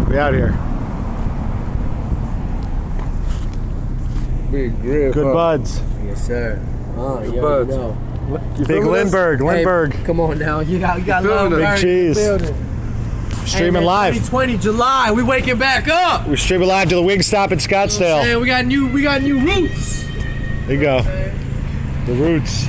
We out here. Big grip. Good buds. Yes, sir. Good Yeah, buds. you know. Big Lindbergh. Lindbergh. Hey, come on now. You got feeling love. it? Big Alright, cheese. building. Streaming Hey, man, live. 2020 July. We waking back up. We're streaming live to the Wing Stop in Scottsdale. Hey, we got new roots. There you go. The roots.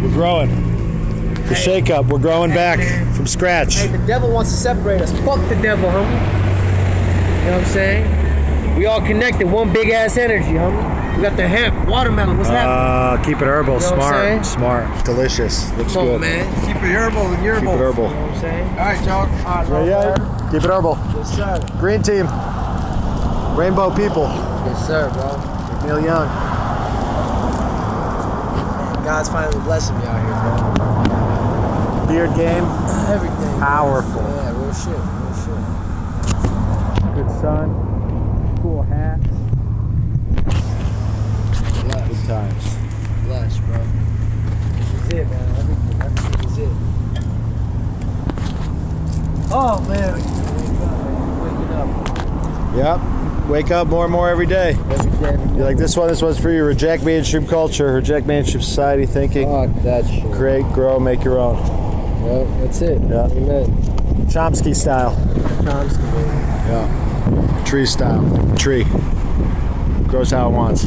We're growing. The shake up. We're growing back from scratch. Hey, the devil wants to separate us. Fuck the devil, homie. You know what I'm saying? We all connected. One big ass energy, homie. We got the hemp, watermelon. What's happening? Keep it herbal. You know what I'm saying? Smart. Delicious. Looks Come good. on, man. Keep it herbal and Keep it herbal. herbal. You know what I'm saying? All right, y'all. Yeah. Keep it herbal. Yes, sir. Green team. Rainbow people. Yes, sir, bro. Neil Young. God's finally blessing me out here, Beard game. bro. Everything. Powerful. Yeah, real shit. Real shit. Good sun. Cool hats. Bless. Good times. Bless, bro. This is it, man. Everything is it. Oh, man. Waking up. Yep. Wake up more and more every day. Every day. You like this one? This one's for you. Reject mainstream culture. Reject mainstream society thinking. Fuck that shit. Create, grow, make your own. Yep, that's it. Yeah. Amen. Chomsky style. Chomsky, baby. Yeah. Tree style. Tree. Grows how it wants.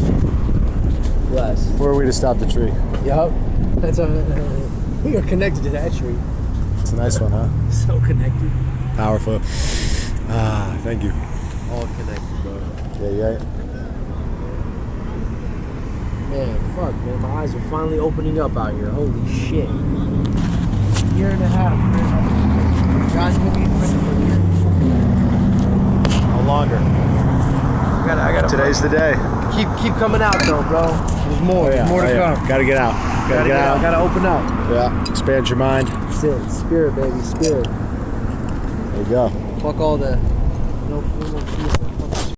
Bless. Where are we to stop the tree? Yup. That's we are connected to that tree. It's a nice one, huh? So connected. Powerful. Thank you. All connected, bro. Yeah. Man, fuck, man. My eyes are finally opening up out here. Holy shit. Year and a half, man. God's gonna be ready for a year. No longer. I gotta Today's the day. keep coming out though, bro. There's more. There's more to come. Gotta get out. Gotta get out. Gotta open up. Yeah. Expand your mind. That's it. Spirit, baby. Spirit. There you go. Fuck all the no food, no food.